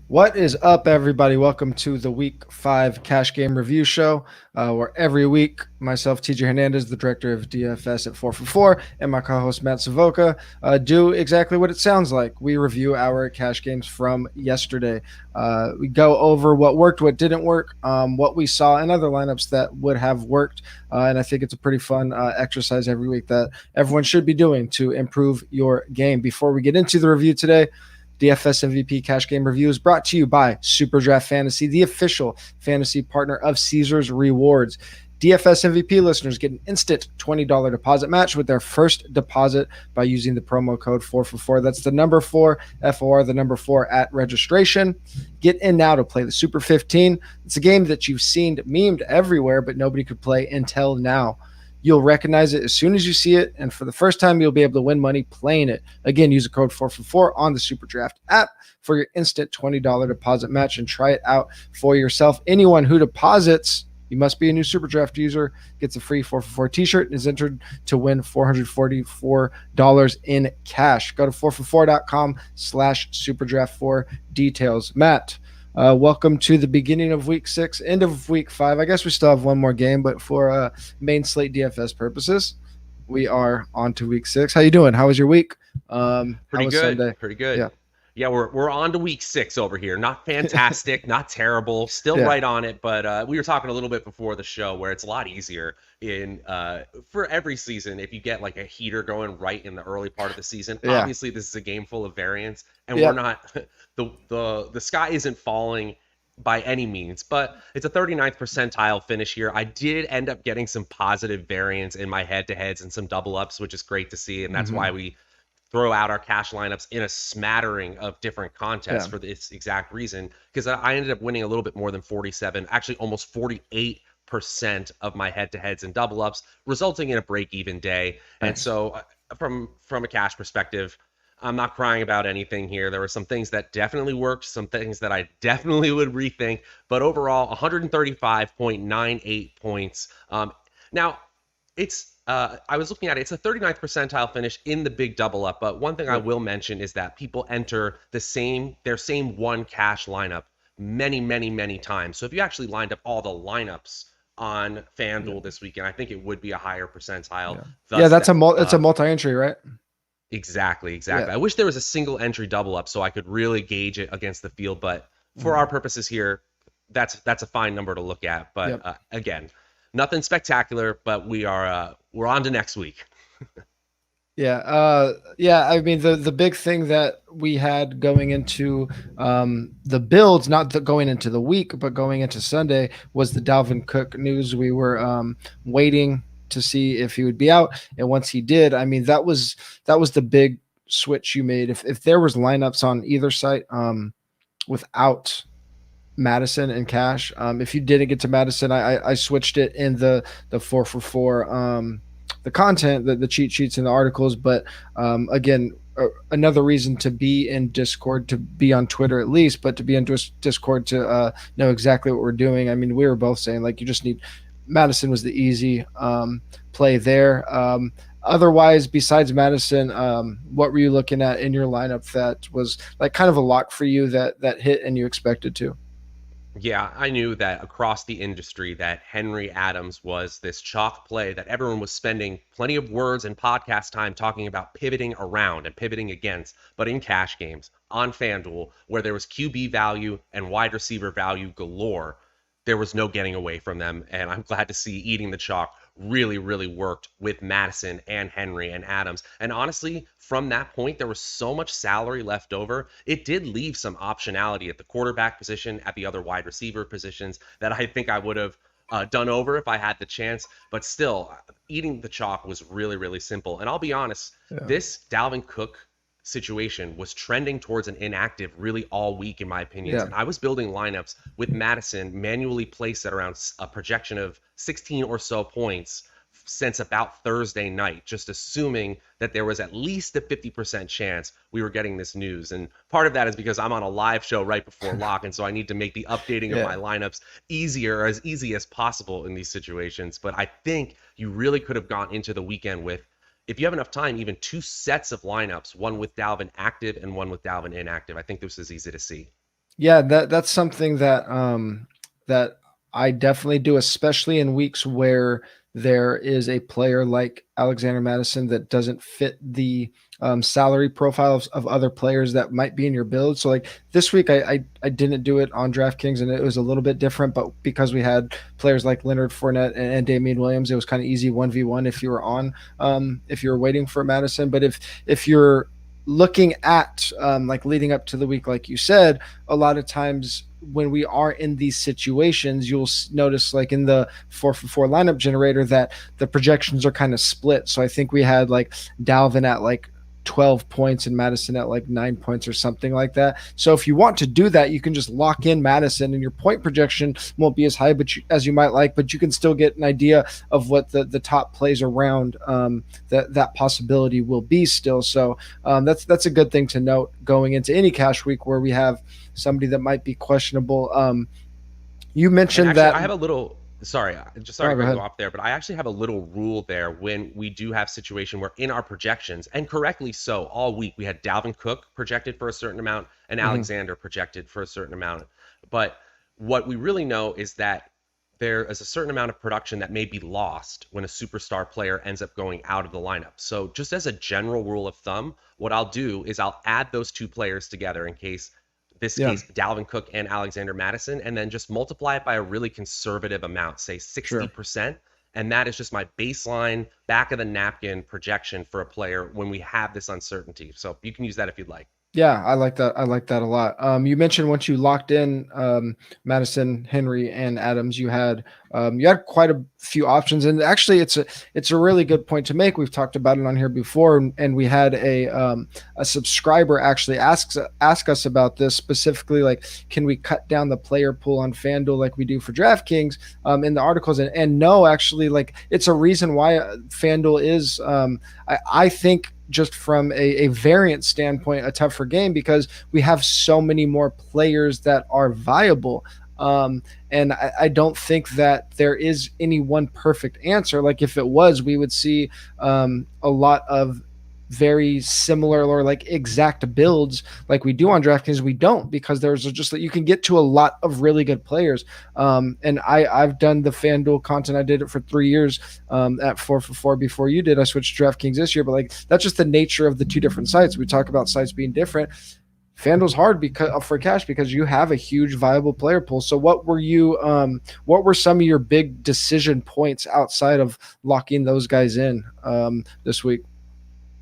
What is up, everybody? Welcome to the Week 5 Cash Game Review Show, where every week myself, TJ Hernandez, the director of DFS at 4for4, and my co-host Matt Savoca do exactly what it sounds like. We review our cash games from yesterday. We go over what worked, what didn't work, what we saw in other lineups that would have worked, and I think it's a pretty fun exercise every week that everyone should be doing to improve your game. Before we get into the review today, DFS MVP Cash Game Review is brought to you by SuperDraft Fantasy, the official fantasy partner of Caesars Rewards. DFS MVP listeners get an instant $20 deposit match with their first deposit by using the promo code 4for4. That's the number 4, FOR, the number 4 at registration. Get in now to play the Super 15. It's a game that you've seen memed everywhere, but nobody could play until now. You'll recognize it as soon as you see it, and for the first time, you'll be able to win money playing it. Again, use the code 4for4 on the SuperDraft app for your instant $20 deposit match and try it out for yourself. Anyone who deposits, you must be a new SuperDraft user, gets a free 4for4 t-shirt and is entered to win $444 in cash. Go to 4for4.com/SuperDraft for details. Matt, welcome to the beginning of week 6, end of week 5. I guess we still have one more game, but for main slate DFS purposes, we are on to week 6. How you doing? How was your week? Pretty good. Sunday? Pretty good. Yeah, we're on to week 6 over here. Not fantastic, not terrible, still right on it. But we were talking a little bit before the show where it's a lot easier in for every season if you get like a heater going right in the early part of the season. Obviously, this is a game full of variance, and we're not the sky isn't falling by any means, but it's a 39th percentile finish here. I did end up getting some positive variance in my head-to-heads and some double ups, which is great to see, and that's why we throw out our cash lineups in a smattering of different contests for this exact reason, because I ended up winning a little bit more than 47, actually almost 48% of my head-to-heads and double ups, resulting in a break-even day. Nice. And so from a cash perspective, I'm not crying about anything here. There were some things that definitely worked, some things that I definitely would rethink, but overall 135.98 points. Now it's I was looking at it. It's a 39th percentile finish in the big double up. But one thing I will mention is that people enter their same one cash lineup many times. So if you actually lined up all the lineups on FanDuel this weekend, I think it would be a higher percentile. That's it's a multi-entry, right? Exactly. I wish there was a single entry double up so I could really gauge it against the field. But for our purposes here, that's a fine number to look at. But again, nothing spectacular, but we're on to next week. I mean, the big thing that we had going into the builds, not going into the week, but going into Sunday, was the Dalvin Cook news. We were waiting to see if he would be out, and once he did, I mean, that was the big switch you made. If there was lineups on either site without Madison and Cash, if you didn't get to Madison, I switched it in the 4for4 the content, the cheat sheets and the articles. But again, another reason to be in Discord, to be on Twitter at least, but to be in Discord to know exactly what we're doing. I mean, we were both saying like you just need Madison was the easy play there. Otherwise, besides Madison, what were you looking at in your lineup that was like kind of a lock for you that hit and you expected to? Yeah, I knew that across the industry that Henry Adams was this chalk play that everyone was spending plenty of words and podcast time talking about pivoting around and pivoting against, but in cash games on FanDuel, where there was QB value and wide receiver value galore, there was no getting away from them. And I'm glad to see eating the chalk really worked with Madison and Henry and Adams. And honestly, from that point, there was so much salary left over. It did leave some optionality at the quarterback position, at the other wide receiver positions that I think I would have done over if I had the chance. But still, eating the chalk was really simple. And I'll be honest, this Dalvin Cook situation was trending towards an inactive really all week, in my opinion. And I was building lineups with Madison manually placed at around a projection of 16 or so points since about Thursday night, just assuming that there was at least a 50% chance we were getting this news. And part of that is because I'm on a live show right before lock, and so I need to make the updating of my lineups as easy as possible in these situations. But I think you really could have gone into the weekend with, if you have enough time, even 2 sets of lineups, one with Dalvin active and one with Dalvin inactive. I think this is easy to see. Yeah, that's something that I definitely do, especially in weeks where there is a player like Alexander Madison that doesn't fit the salary profiles of other players that might be in your build. So like this week, I didn't do it on DraftKings, and it was a little bit different. But because we had players like Leonard Fournette and Damian Williams, it was kind of easy 1v1 if you were on if you were waiting for Madison. But if you're looking at like leading up to the week, like you said, a lot of times when we are in these situations, you'll notice like in the 4for4 lineup generator that the projections are kind of split. So I think we had like Dalvin at like 12 points and Madison at like 9 points or something like that. So if you want to do that, you can just lock in Madison and your point projection won't be as high as you might like, but you can still get an idea of what the top plays around that possibility will be still. So that's a good thing to note going into any cash week where we have somebody that might be questionable. You And mentioned actually, that. I have a little sorry, just sorry Oh, to go cut you ahead. off there, but I actually have a little rule there when we do have situation where in our projections, and correctly so, all week we had Dalvin Cook projected for a certain amount and Hmm. Alexander projected for a certain amount. But what we really know is that there is a certain amount of production that may be lost when a superstar player ends up going out of the lineup. So just as a general rule of thumb, what I'll do is I'll add those two players together in case this Yeah, case, Dalvin Cook and Alexander Madison, and then just multiply it by a really conservative amount, say sure. 60%. And that is just my baseline back of the napkin projection for a player when we have this uncertainty. So you can use that if you'd like. Yeah, I like that. I like that a lot. You mentioned once you locked in Madison, Henry, and Adams, you had quite a few options, and actually, it's a really good point to make. We've talked about it on here before, and we had a subscriber actually ask us about this specifically. Like, can we cut down the player pool on FanDuel like we do for DraftKings in the articles? And no, actually, like it's a reason why FanDuel is. I think just from a variant standpoint, a tougher game because we have so many more players that are viable. And I don't think that there is any one perfect answer. Like if it was, we would see a lot of very similar or like exact builds like we do on DraftKings. We don't because there's just that you can get to a lot of really good players. And I've done the FanDuel content. I did it for 3 years at 4for4 before you did. I switched to DraftKings this year, but like that's just the nature of the two different sites. We talk about sites being different. FanDuel's hard because for cash because you have a huge viable player pool. So what were some of your big decision points outside of locking those guys in this week?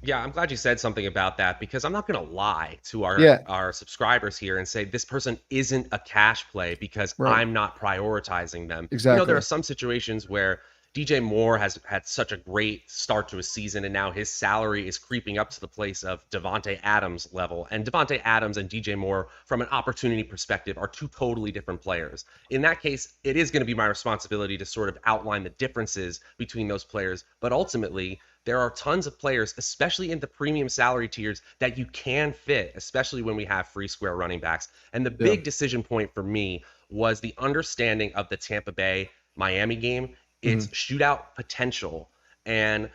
Yeah, I'm glad you said something about that because I'm not going to lie to Yeah, our subscribers here and say this person isn't a cash play because right. I'm not prioritizing them. You know, there are Exactly. some situations where DJ Moore has had such a great start to a season and now his salary is creeping up to the place of Devonte Adams level. And Devonte Adams and DJ Moore from an opportunity perspective are two totally different players. In that case, it is going to be my responsibility to sort of outline the differences between those players, but ultimately there are tons of players, especially in the premium salary tiers, that you can fit, especially when we have free square running backs. And the Yeah. big decision point for me was the understanding of the Tampa Bay Miami game, its Mhm. shootout potential, and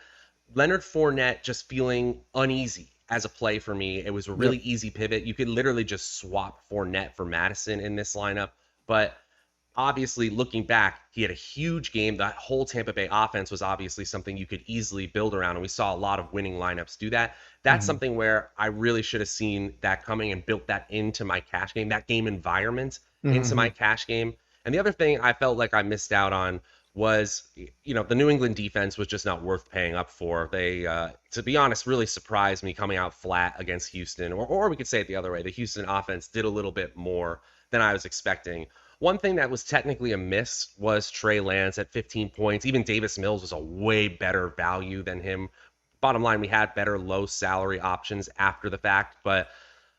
Leonard Fournette just feeling uneasy as a play for me. It was a really Yep. easy pivot. You could literally just swap Fournette for Madison in this lineup. But obviously looking back, he had a huge game. That whole Tampa Bay offense was obviously something you could easily build around, and we saw a lot of winning lineups do that. That's Mhm. something where I really should have seen that coming and built that into my cash game, that game environment into my Mhm. cash game. And the other thing I felt like I missed out on was, the New England defense was just not worth paying up for. They, to be honest, really surprised me coming out flat against Houston, or we could say it the other way. The Houston offense did a little bit more than I was expecting. One thing that was technically a miss was Trey Lance at 15 points. Even Davis Mills was a way better value than him. Bottom line, we had better low salary options after the fact, but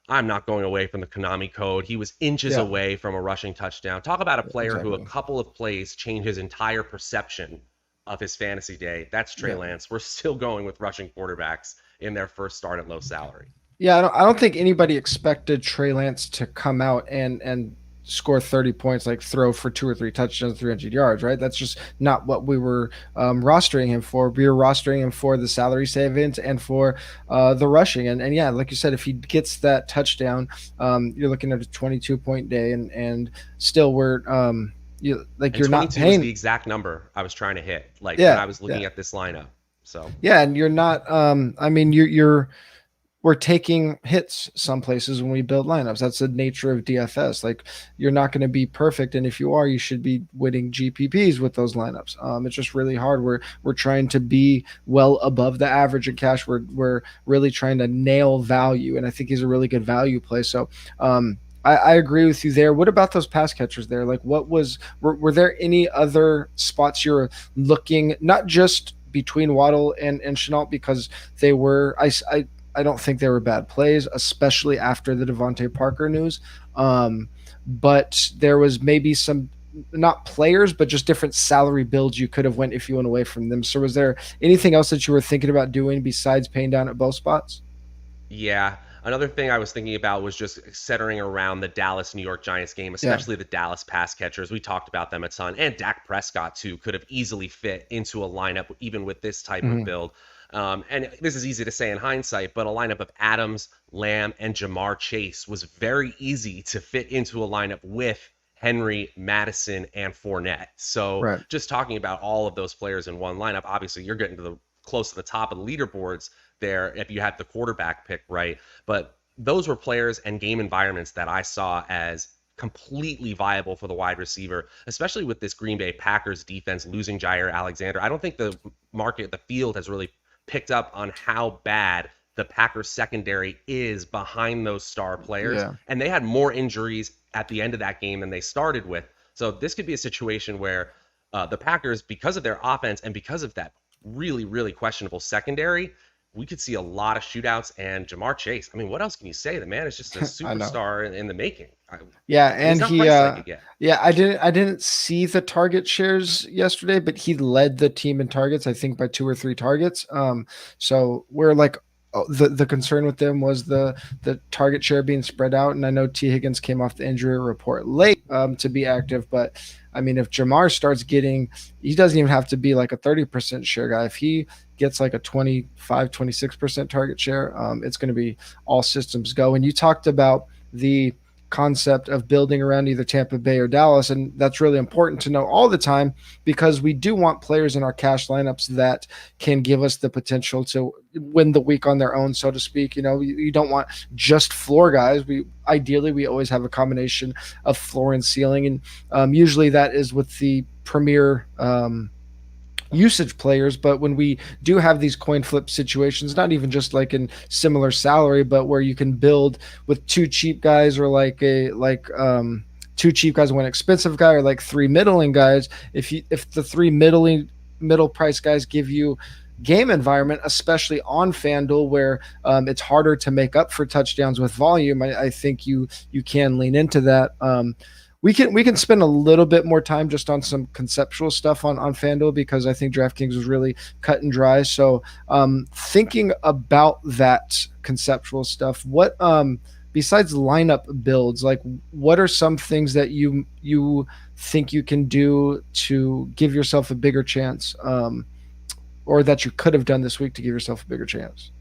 I'm not going away from the Konami code. He was inches Yeah. away from a rushing touchdown. Talk about a player who a Exactly. couple of plays changed his entire perception of his fantasy day. That's Trey Yeah. Lance. We're still going with rushing quarterbacks in their first start at low salary. Yeah, I don't think anybody expected Trey Lance to come out and score 30 points, like throw for 2 or 3 touchdowns, 300 yards, right? That's just not what we were rostering him for. We were rostering him for the salary savings and for the rushing. And yeah, like you said, if he gets that touchdown, you're looking at a 22-point day, and still And you're not 22 is paying. the exact number I was trying to hit, like when Yeah, I was looking yeah, at this lineup. So yeah, and you're not. I mean, you're we're taking hits some places when we build lineups. That's the nature of DFS. Like, you're not going to be perfect, and if you are, you should be winning GPPs with those lineups. It's just really hard. We're trying to be well above the average in cash. We're really trying to nail value, and I think he's a really good value play. So. I agree with you there. What about those pass catchers there? Like, were there any other spots you're looking, not just between Waddle and Chenault, because they were I don't think they were bad plays, especially after the Devontae Parker news. But there was maybe some, not players, but just different salary builds you could have went if you went away from them. So was there anything else that you were thinking about doing besides paying down at both spots? yeah, another thing I was thinking about was just centering around the Dallas New York Giants game, Yeah. especially the Dallas pass catchers. We talked about them a ton, and Dak Prescott too could have easily fit into a lineup even with this type of Mm-hmm. build. And this is easy to say in hindsight, but a lineup of Adams, Lamb, and Jamar Chase was very easy to fit into a lineup with Henry, Madison, and Fournette. So Right. just talking about all of those players in one lineup, obviously you're getting to the close to the top of the leaderboards there if you had the quarterback pick right. But those were players and game environments that I saw as completely viable for the wide receiver, especially with this Green Bay Packers defense losing Jair Alexander. I don't think the field has really picked up on how bad the Packers secondary is behind those star players. Yeah. And they had more injuries at the end of that game than they started with. So this could be a situation where the Packers, because of their offense and because of that really, really questionable secondary, we could see a lot of shootouts. And Jamar Chase, I mean, what else can you say? The man is just a I know. superstar in the making. Yeah, And he's and not he priced like it yet. yeah, I didn't see the target shares yesterday, but he led the team in targets, I think by 2 or 3 targets. So we're like, the concern with them was the target share being spread out, and I know T Higgins came off the injury report late to be active, but I mean, if Jamar starts getting, he doesn't even have to be like a 30% share guy. If he gets like a 25, 26% target share, it's going to be all systems go. And you talked about the concept of building around either Tampa Bay or Dallas, and that's really important to know all the time, because we do want players in our cash lineups that can give us the potential to win the week on their own, so to speak. You don't want just floor guys. We always have a combination of floor and ceiling, and usually that is with the premier usage players. But when we do have these coin flip situations, not even just like in similar salary, but where you can build with 2 cheap guys, or like 2 cheap guys and 1 expensive guy, or like 3 middling guys. If the 3 middle price guys give you game environment, especially on FanDuel, where it's harder to make up for touchdowns with volume, I think you can lean into that. We can spend a little bit more time just on some conceptual stuff on FanDuel, because I think DraftKings was really cut and dry. So thinking about that conceptual stuff, what besides lineup builds, like what are some things that you think you can do to give yourself a bigger chance, or that you could have done this week to give yourself a bigger chance?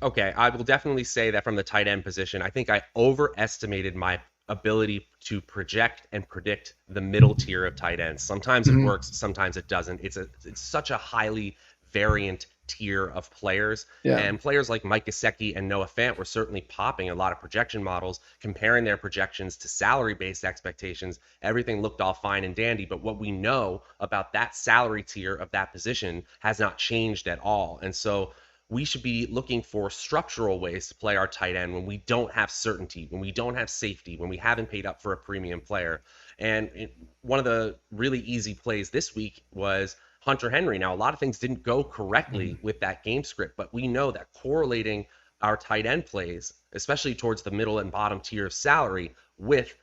Okay, I will definitely say that from the tight end position, I think I overestimated my ability to project and predict the middle tier of tight ends. Sometimes it Mhm. works, sometimes it doesn't. It's such a highly variant tier of players. Yeah. And players like Mike Gesicki and Noah Fant were certainly popping a lot of projection models, comparing their projections to salary-based expectations. Everything looked all fine and dandy, but what we know about that salary tier of that position has not changed at all. And so we should be looking for structural ways to play our tight end when we don't have certainty, when we don't have safety, when we haven't paid up for a premium player. And one of the really easy plays this week was Hunter Henry. Now, a lot of things didn't go correctly with that game script, but we know that correlating our tight end plays, especially towards the middle and bottom tier of salary, with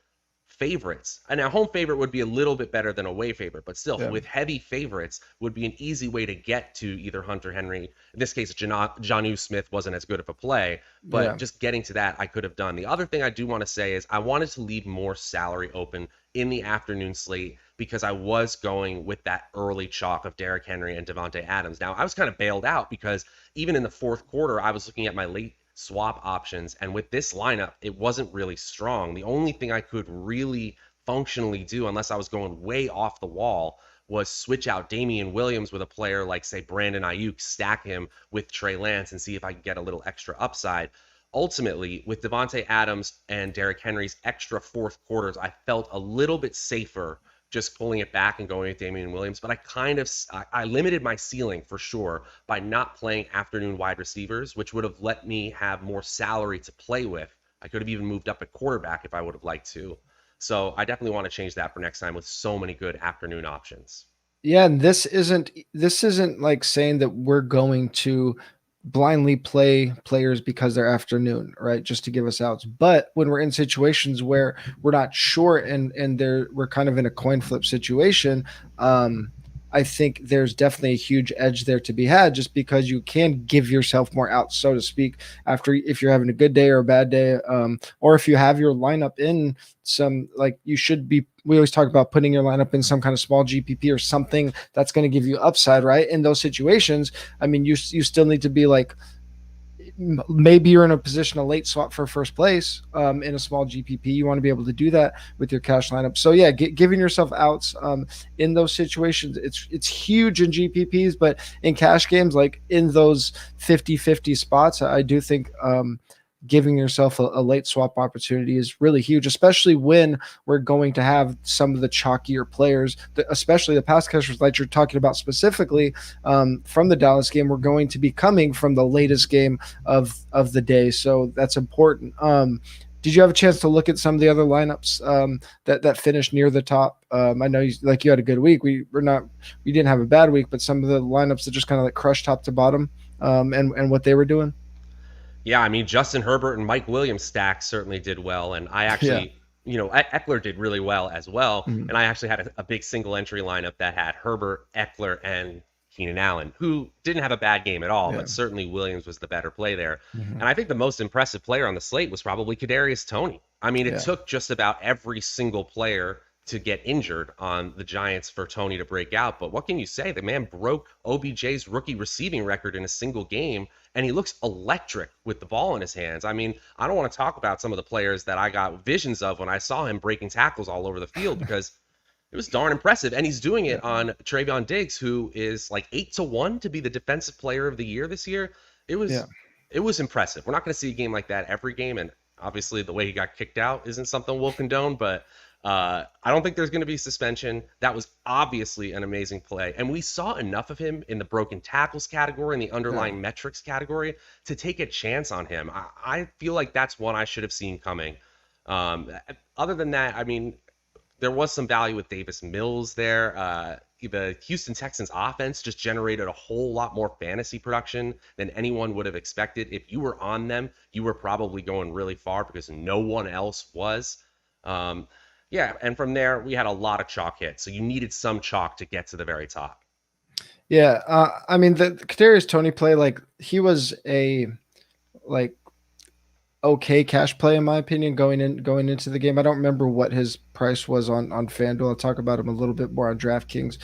favorites. And now home favorite would be a little bit better than away favorite, but still Yeah. with heavy favorites would be an easy way to get to either Hunter Henry. In this case, Jonnu Smith wasn't as good of a play, but Yeah. just getting to that, I could have done. The other thing I do want to say is I wanted to leave more salary open in the afternoon slate because I was going with that early chalk of Derrick Henry and Devontae Adams. Now, I was kind of bailed out because even in the fourth quarter, I was looking at my late swap options, and with this lineup, it wasn't really strong. The only thing I could really functionally do, unless I was going way off the wall, was switch out Damian Williams with a player like, say, Brandon Ayuk, stack him with Trey Lance and see if I could get a little extra upside. Ultimately, with Devontae Adams and Derrick Henry's extra fourth quarters, I felt a little bit safer just pulling it back and going with Damian Williams. But I limited my ceiling for sure by not playing afternoon wide receivers, which would have let me have more salary to play with. I could have even moved up at quarterback if I would have liked to. So I definitely want to change that for next time with so many good afternoon options. Yeah, and this isn't like saying that we're going to blindly play players because they're afternoon, right? Just to give us outs. But when we're in situations where we're not sure and we're kind of in a coin flip situation, I think there's definitely a huge edge there to be had just because you can give yourself more outs, so to speak, after if you're having a good day or a bad day, or if you have your lineup in some, like you should be. We always talk about putting your lineup in some kind of small GPP or something that's going to give you upside, right? In those situations, I mean, you still need to be like, maybe you're in a position to late swap for first place in a small GPP. You want to be able to do that with your cash lineup. So yeah, giving yourself outs in those situations, it's huge in GPPs, but in cash games, like in those 50-50 spots, I do think giving yourself a late swap opportunity is really huge, especially when we're going to have some of the chalkier players, especially the pass catchers like you're talking about specifically from the Dallas game. We're going to be coming from the latest game of the day, so that's important. Did you have a chance to look at some of the other lineups that finished near the top? I know you had a good week. We didn't have a bad week, but some of the lineups that just kind of like crushed top to bottom and what they were doing. Yeah, I mean, Justin Herbert and Mike Williams stacks certainly did well. And I actually, Eckler did really well as well. Mm-hmm. And I actually had a big single entry lineup that had Herbert, Eckler, and Keenan Allen, who didn't have a bad game at all, but certainly Williams was the better play there. Mm-hmm. And I think the most impressive player on the slate was probably Kadarius Toney. I mean, it took just about every single player to get injured on the Giants for Toney to break out. But what can you say? The man broke OBJ's rookie receiving record in a single game, and he looks electric with the ball in his hands. I mean, I don't want to talk about some of the players that I got visions of when I saw him breaking tackles all over the field because it was darn impressive. And he's doing it on Trayvon Diggs, who is like 8-1 to be the defensive player of the year this year. It was impressive. We're not going to see a game like that every game, and obviously the way he got kicked out isn't something we'll condone, but I don't think there's going to be suspension. That was obviously an amazing play. And we saw enough of him in the broken tackles category and the underlying metrics category to take a chance on him. I feel like that's one I should have seen coming. Other than that, I mean, there was some value with Davis Mills there. The Houston Texans offense just generated a whole lot more fantasy production than anyone would have expected. If you were on them, you were probably going really far because no one else was. Yeah, and from there, we had a lot of chalk hits. So you needed some chalk to get to the very top. Yeah, I mean, the Kadarius Toney play, like, he was a, like, okay cash play in my opinion going into the game. I don't remember what his price was on FanDuel. I'll talk about him a little bit more on DraftKings.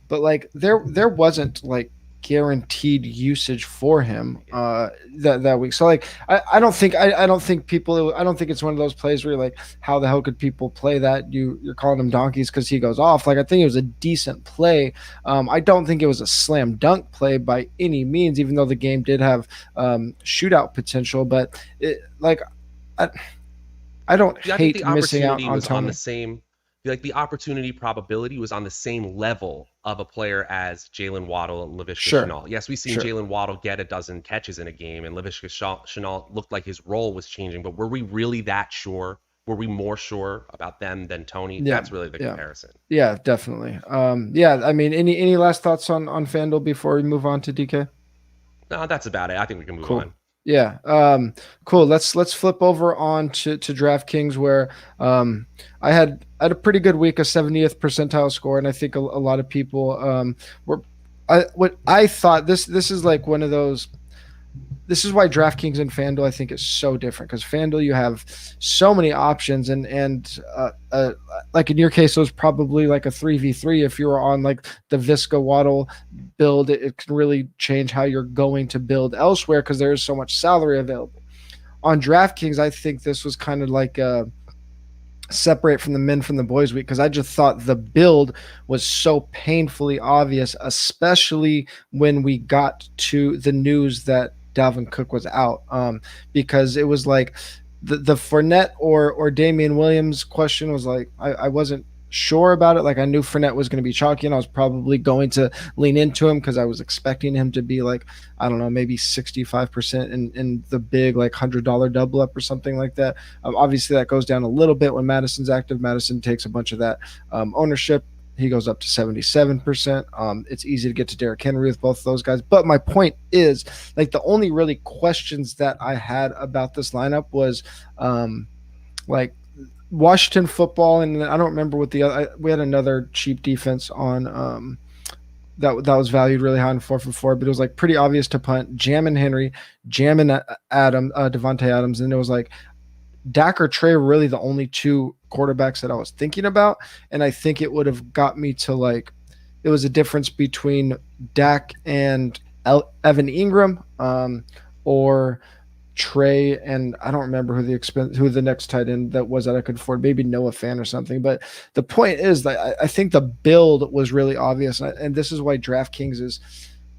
But, like, there wasn't, like, guaranteed usage for him that week. So like I don't think it's one of those plays where you're like, how the hell could people play that? You're calling him donkeys because he goes off. Like, I think it was a decent play. I don't think it was a slam dunk play by any means, even though the game did have shootout potential. But I don't hate missing out on Tony. The opportunity probability was on the same level of a player as Jalen Waddle and Laviska Shenault. Yes, we've seen Jalen Waddle get a dozen catches in a game, and Laviska Shenault looked like his role was changing. But were we really that sure? Were we more sure about them than Toney? Yeah, that's really the comparison. Yeah, definitely. I mean, any last thoughts on FanDuel before we move on to DK? No, that's about it. I think we can move on. Yeah. Cool. Let's flip over on to DraftKings where I had a pretty good week, a 70th percentile score, and I think a lot of people were what I thought this is like one of those. This is why DraftKings and FanDuel I think is so different, because FanDuel you have so many options, and like in your case it was probably like a 3v3. If you were on like the Visca Waddle build, it can really change how you're going to build elsewhere because there is so much salary available. On DraftKings, I think this was kind of like separate from the men from the boys week, because I just thought the build was so painfully obvious, especially when we got to the news that Dalvin Cook was out, because it was like the Fournette or Damian Williams question was like I wasn't sure about it. Like I knew Fournette was going to be chalky, and I was probably going to lean into him because I was expecting him to be like, I don't know, maybe 65% in the big like $100 double up or something like that. Obviously, that goes down a little bit when Madison's active. Madison takes a bunch of that ownership. He goes up to 77%. It's easy to get to Derrick Henry with both of those guys. But my point is, like, the only really questions that I had about this lineup was like Washington football, and I don't remember what the other. We had another cheap defense on that was valued really high on 4 for 4, but it was like pretty obvious to punt. Jamming Henry, jamming Devontae Adams, and it was like Dak or Trey were really the only two quarterbacks that I was thinking about, and I think it would have got me to like it was a difference between Dak and Evan Ingram, or Trey, and I don't remember who the next tight end that was that I could afford, maybe Noah Fan or something. But the point is that I think the build was really obvious, and this is why DraftKings is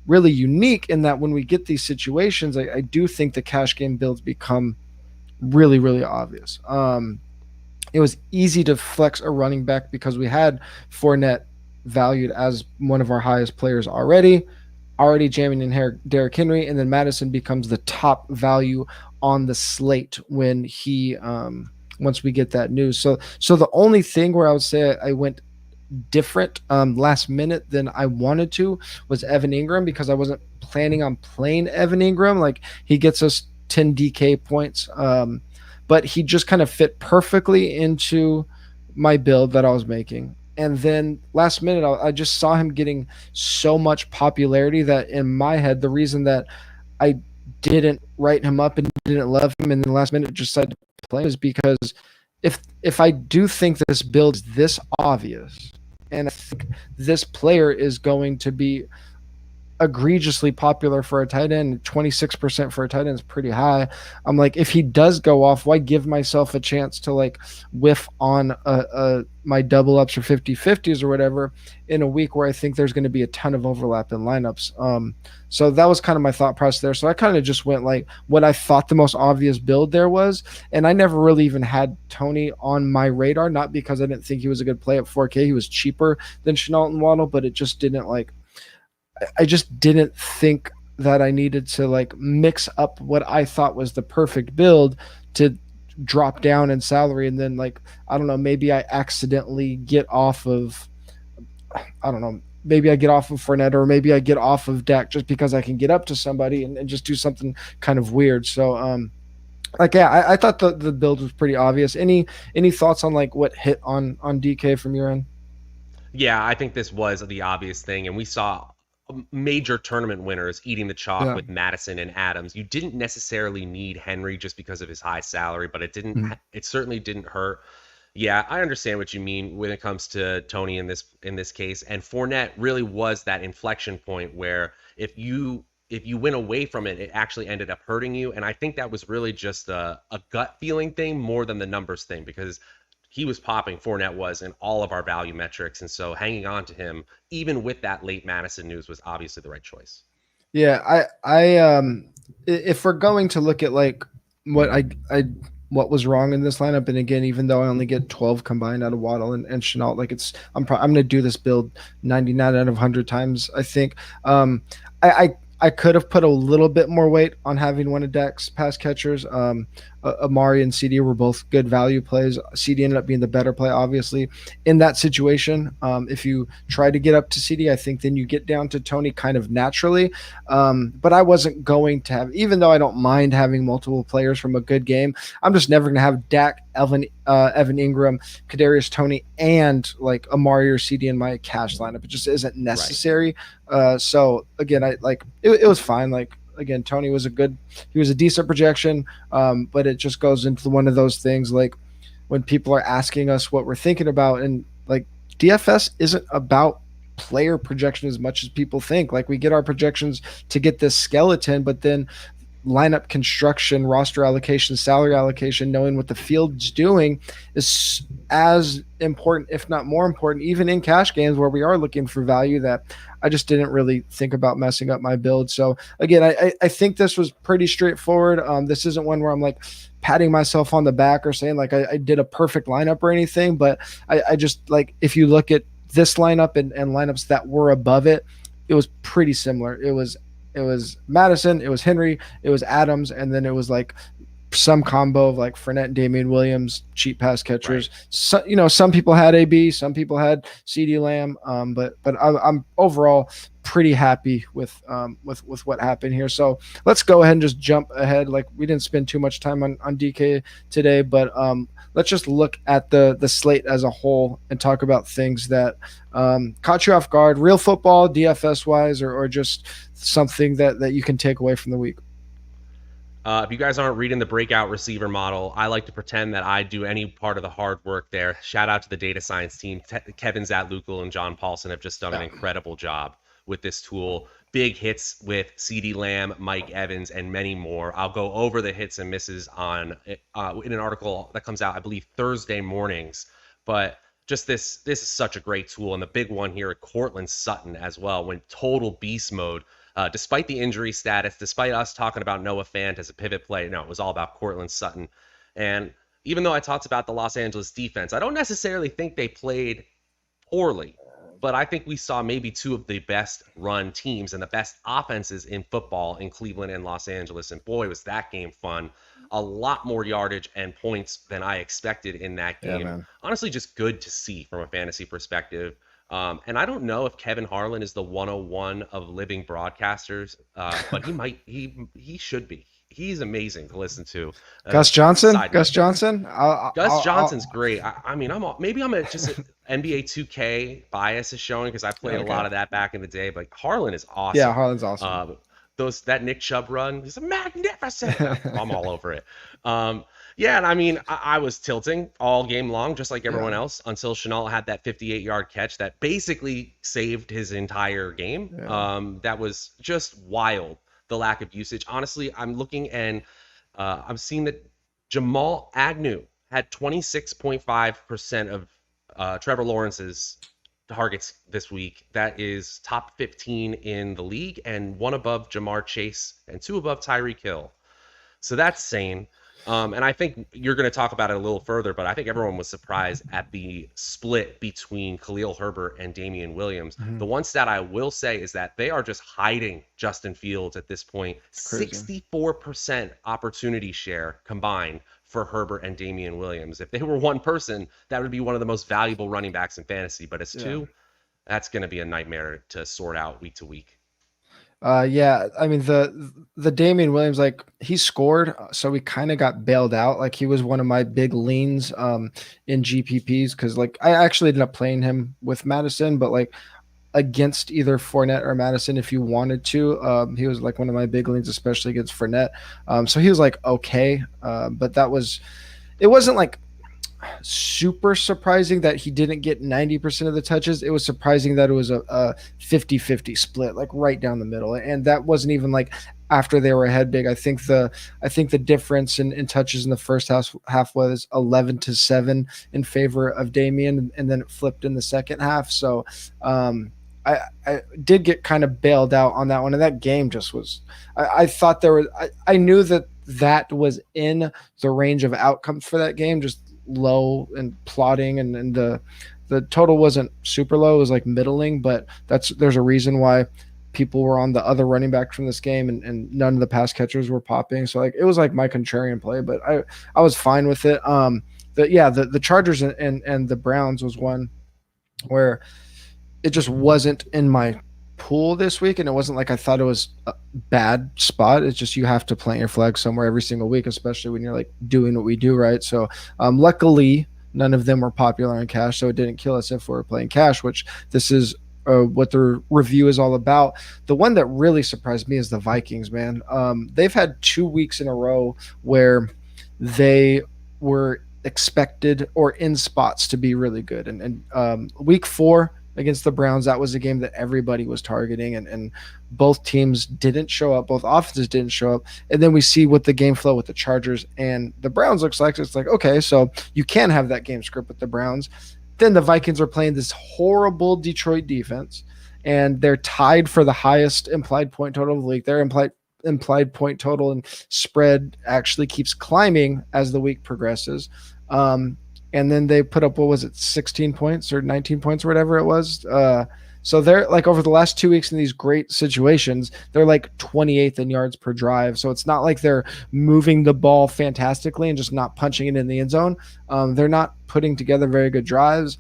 really unique in that when we get these situations, I do think the cash game builds become really, really obvious. It was easy to flex a running back because we had Fournette valued as one of our highest players already jamming in Derrick Henry, and then Madison becomes the top value on the slate when he once we get that news. So the only thing where I would say I went different last minute than I wanted to was Evan Ingram, because I wasn't planning on playing Evan Ingram. Like he gets us 10 DK points, but he just kind of fit perfectly into my build that I was making. And then last minute, I just saw him getting so much popularity that in my head, the reason that I didn't write him up and didn't love him, and then last minute just decided to play him, is because if I do think this build is this obvious, and I think this player is going to be egregiously popular for a tight end, 26% for a tight end is pretty high. I'm like, if he does go off, why give myself a chance to like whiff on my double ups or 50-50s or whatever in a week where I think there's going to be a ton of overlap in lineups. So that was kind of my thought process there. So I kind of just went like what I thought the most obvious build there was, and I never really even had Tony on my radar, not because I didn't think he was a good play at 4K. He was cheaper than Shenault and Waddle, but it just didn't like, I just didn't think that I needed to like mix up what I thought was the perfect build to drop down in salary. And then like, I don't know, maybe I accidentally get off of, I don't know, maybe I get off of Fournette, or maybe I get off of Dak just because I can get up to somebody and just do something kind of weird. So, like, yeah, I thought the build was pretty obvious. Any thoughts on like what hit on DK from your end? Yeah, I think this was the obvious thing, and we saw major tournament winners eating the chalk with Madison and Adams. You didn't necessarily need Henry just because of his high salary, but it certainly didn't hurt. Yeah, I understand what you mean when it comes to Tony in this case. And Fournette really was that inflection point where if you went away from it, it actually ended up hurting you. And I think that was really just a gut feeling thing more than the numbers thing, because he was popping, Fournette was, in all of our value metrics. And so hanging on to him, even with that late Madison news, was obviously the right choice. Yeah, if we're going to look at like what what was wrong in this lineup, and again, even though I only get 12 combined out of Waddle and Shenault, like I'm going to do this build 99 out of 100 times, I think. I could have put a little bit more weight on having one of Dak's pass catchers. Amari and CD were both good value plays. CD ended up being the better play, obviously, in that situation. If you try to get up to CD, I think then you get down to Tony kind of naturally. But I wasn't going to have, even though I don't mind having multiple players from a good game, I'm just never going to have Dak, Evan Ingram, Kadarius Toney, and like Amari or CD in my cash lineup. It just isn't necessary. Right. So again, it was fine. Like again, Toney was he was a decent projection, but it just goes into one of those things like when people are asking us what we're thinking about, and like DFS isn't about player projection as much as people think. Like we get our projections to get this skeleton, but then lineup construction, roster allocation, salary allocation, knowing what the field's doing is as important, if not more important, even in cash games where we are looking for value, that I just didn't really think about messing up my build. So again, I think this was pretty straightforward. This isn't one where I'm like patting myself on the back or saying like I did a perfect lineup or anything, but I just like, if you look at this lineup and lineups that were above it, it was pretty similar. It was Madison, it was Henry, it was Adams, and then it was like some combo of like Fournette and Damian Williams, cheap pass catchers. Right. So, some people had AB, some people had CeeDee Lamb, but I'm overall pretty happy with what happened here. So let's go ahead and just jump ahead. Like we didn't spend too much time on DK today, but let's just look at the slate as a whole and talk about things that caught you off guard, real football, DFS wise, or just something that you can take away from the week. If you guys aren't reading the breakout receiver model, I like to pretend that I do any part of the hard work there. Shout out to the data science team. Kevin Zatlukal and John Paulson have just done an incredible job with this tool. Big hits with CeeDee Lamb, Mike Evans, and many more. I'll go over the hits and misses in an article that comes out, I believe, Thursday mornings. But just this is such a great tool. And the big one here at Cortland Sutton as well, went total beast mode. Despite the injury status, despite us talking about Noah Fant as a pivot play, no, it was all about Cortland Sutton. And even though I talked about the Los Angeles defense, I don't necessarily think they played poorly, but I think we saw maybe two of the best run teams and the best offenses in football in Cleveland and Los Angeles. And boy, was that game fun. A lot more yardage and points than I expected in that game. Yeah, honestly, just good to see from a fantasy perspective. And I don't know if Kevin Harlan is the 101 of living broadcasters, but he should be. He's amazing to listen to. Gus Johnson? Gus Johnson's great. I mean, maybe I'm just an NBA 2K bias is showing because I played a lot of that back in the day, but Harlan is awesome. Yeah, Harlan's awesome. That Nick Chubb run, he's a magnificent. I'm all over it. Yeah, and I mean, I was tilting all game long, just like everyone else, until Shenault had that 58-yard catch that basically saved his entire game. Yeah. That was just wild, the lack of usage. Honestly, I'm looking and I'm seeing that Jamal Agnew had 26.5% of Trevor Lawrence's targets this week. That is top 15 in the league and one above Jamar Chase and two above Tyreek Hill. So that's sane. And I think you're going to talk about it a little further, but I think everyone was surprised at the split between Khalil Herbert and Damian Williams. Mm-hmm. The one stat I will say is that they are just hiding Justin Fields at this point. Crazy. 64% opportunity share combined for Herbert and Damian Williams. If they were one person, that would be one of the most valuable running backs in fantasy. But as two, that's going to be a nightmare to sort out week to week. Yeah, I mean the Damian Williams, like he scored, so we kind of got bailed out. Like he was one of my big leans in GPPs because like I actually ended up playing him with Madison, but like against either Fournette or Madison if you wanted to. He was like one of my big leans, especially against Fournette. So he was like okay, but it wasn't like super surprising that he didn't get 90% of the touches. It was surprising that it was a 50-50 split, like right down the middle. And that wasn't even like after they were ahead big. I think the difference in touches in the first half was 11-7 in favor of Damian, and then it flipped in the second half. So I did get kind of bailed out on that one. And that game just was, I thought I knew that was in the range of outcomes for that game, just low and plotting, and the total wasn't super low, it was like middling, but there's a reason why people were on the other running back from this game, and none of the pass catchers were popping. So like it was like my contrarian play, but I was fine with it. The Chargers and the Browns was one where it just wasn't in my pool this week, and it wasn't like I thought it was a bad spot. It's just you have to plant your flag somewhere every single week, especially when you're like doing what we do, right? So luckily none of them were popular in cash, so it didn't kill us if we were playing cash, which this is what the review is all about. The one that really surprised me is the Vikings, man. They've had 2 weeks in a row where they were expected or in spots to be really good, and week 4 against the Browns, that was a game that everybody was targeting, and both teams didn't show up. Both offenses didn't show up. And then we see what the game flow with the Chargers and the Browns looks like. It's like, okay, so you can have that game script with the Browns. Then the Vikings are playing this horrible Detroit defense, and they're tied for the highest implied point total of the league. Their implied point total and spread actually keeps climbing as the week progresses. And then they put up, what was it, 16 points or 19 points or whatever it was. So they're like, over the last 2 weeks in these great situations, they're like 28th in yards per drive. So it's not like they're moving the ball fantastically and just not punching it in the end zone. They're not putting together very good drives.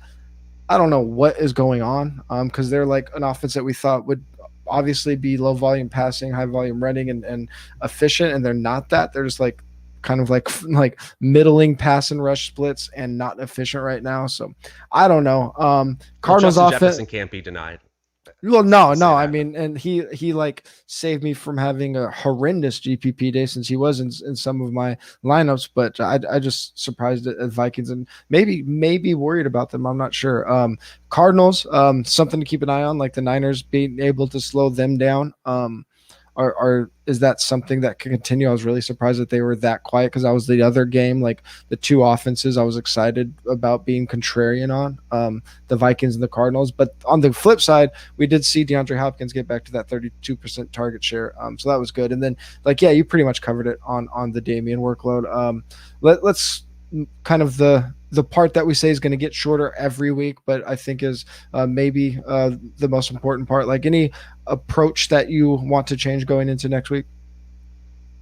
I don't know what is going on, because they're like an offense that we thought would obviously be low volume passing, high volume running, and efficient, and they're not that. They're just like kind of like middling pass and rush splits and not efficient right now. So I don't know. Cardinals Justin offense Jefferson can't be denied. Well, no. I mean, and he like saved me from having a horrendous GPP day, since he was in some of my lineups. But I just surprised at Vikings, and maybe worried about them. I'm not sure. Cardinals, something to keep an eye on, like the Niners being able to slow them down. Is that something that can continue? I was really surprised that they were that quiet, because that was the other game, like the two offenses I was excited about being contrarian on, the Vikings and the Cardinals. But on the flip side, we did see DeAndre Hopkins get back to that 32% target share. So that was good. And then you pretty much covered it on the Damian workload. Let's kind of the part that we say is going to get shorter every week, but I think is maybe the most important part. Like, any approach that you want to change going into next week?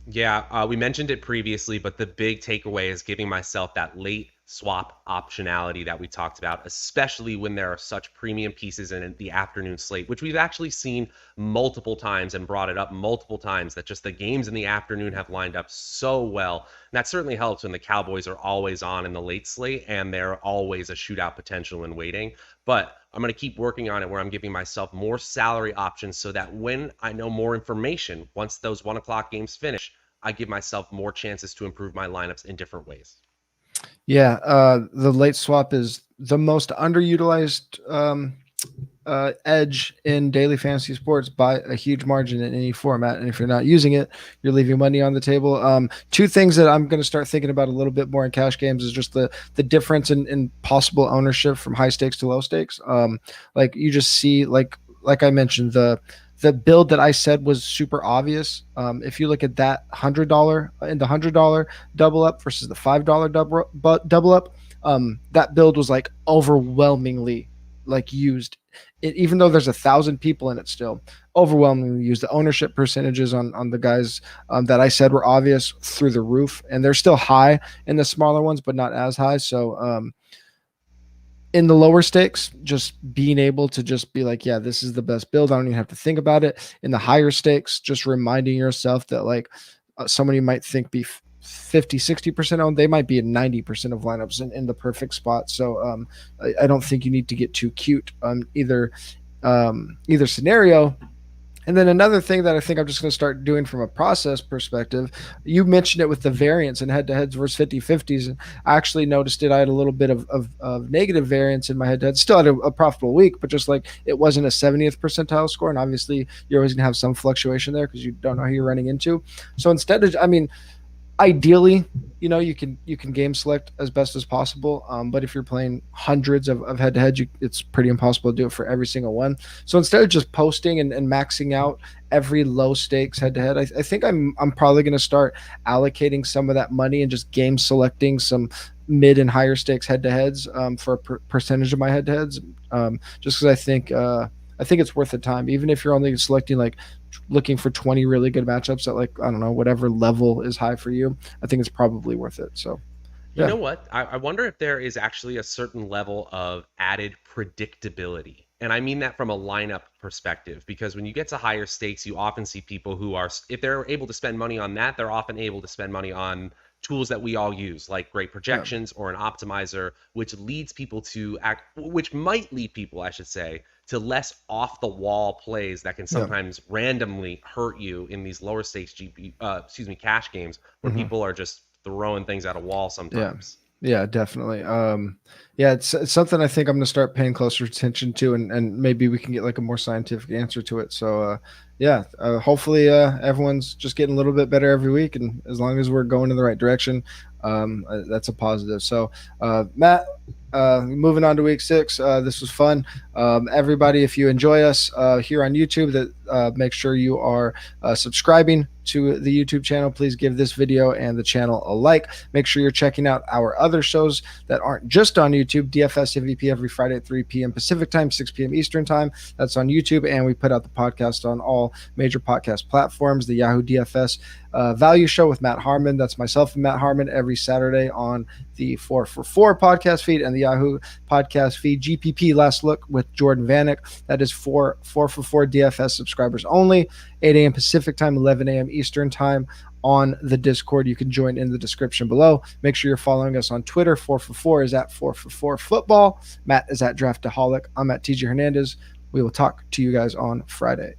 Yeah, we mentioned it previously, but the big takeaway is giving myself that late swap optionality that we talked about, especially when there are such premium pieces in the afternoon slate, which we've actually seen multiple times and brought it up multiple times, that just the games in the afternoon have lined up so well. And that certainly helps when the Cowboys are always on in the late slate and they're always a shootout potential in waiting. But I'm going to keep working on it, where I'm giving myself more salary options, so that when I know more information, once those 1 o'clock games finish, I give myself more chances to improve my lineups in different ways. Yeah, the late swap is the most underutilized edge in daily fantasy sports by a huge margin in any format. And if you're not using it, you're leaving money on the table. Two things that I'm going to start thinking about a little bit more in cash games is just the difference in possible ownership from high stakes to low stakes. Like you just see, like I mentioned, the build that I said was super obvious. If you look at that $100 and the $100 double up versus the $5 double up, that build was like overwhelmingly like used. Even though there's 1,000 people in it, still overwhelmingly used. The ownership percentages on the guys that I said were obvious through the roof, and they're still high in the smaller ones, but not as high. So in the lower stakes, just being able to just be like, yeah, this is the best build. I don't even have to think about it. In the higher stakes, just reminding yourself that like somebody might think be 50, 60% owned, they might be at 90% of lineups in the perfect spot. So I don't think you need to get too cute on either scenario. And then another thing that I think I'm just going to start doing from a process perspective, you mentioned it with the variance and head-to-heads versus 50-50s. And I actually noticed it. I had a little bit of negative variance in my head-to-head. Still had a profitable week, but just like it wasn't a 70th percentile score. And obviously you're always going to have some fluctuation there because you don't know who you're running into. So instead of, ideally, you can game select as best as possible. But if you're playing hundreds of head-to-heads, it's pretty impossible to do it for every single one. So instead of just posting and maxing out every low stakes head-to-head, I think I'm probably going to start allocating some of that money and just game selecting some mid and higher stakes head-to-heads for a percentage of my head-to-heads. Just because I think I think it's worth the time, even if you're only selecting like looking for 20 really good matchups at like, I don't know, whatever level is high for you. I think it's probably worth it. So You yeah. know what? I wonder if there is actually a certain level of added predictability. And I mean that from a lineup perspective, because when you get to higher stakes, you often see people who are, if they're able to spend money on that, they're often able to spend money on tools that we all use, like great Yeah. projections or an optimizer, which leads people to act, which might lead people, I should say, to less off the wall plays that can Yeah. sometimes randomly hurt you in these lower stakes cash games where people are just throwing things at a wall Yeah. sometimes. Yeah, definitely. Yeah, it's something I think I'm gonna start paying closer attention to, and maybe we can get like a more scientific answer to it. So, yeah, hopefully, everyone's just getting a little bit better every week, and as long as we're going in the right direction, that's a positive. So, Matt, moving on to week 6. This was fun. Everybody, if you enjoy us here on YouTube, that make sure you are subscribing to the YouTube channel. Please give this video and the channel a like. Make sure you're checking out our other shows that aren't just on YouTube. DFS MVP every Friday at 3 p.m. Pacific time, 6 p.m. Eastern time. That's on YouTube, and we put out the podcast on all major podcast platforms. The Yahoo DFS Value Show with Matt Harmon. That's myself and Matt Harmon every Saturday on the 4 for 4 podcast feed and the Yahoo podcast feed. GPP Last Look with Jordan Vanek. That is for 4 for 4 DFS subscribers only. 8 a.m. Pacific time, 11 a.m. Eastern time on the Discord. You can join in the description below. Make sure you're following us on Twitter. 4 for 4 is at 4 for 4 football. Matt is at Draftaholic. I'm at TJ Hernandez. We will talk to you guys on Friday.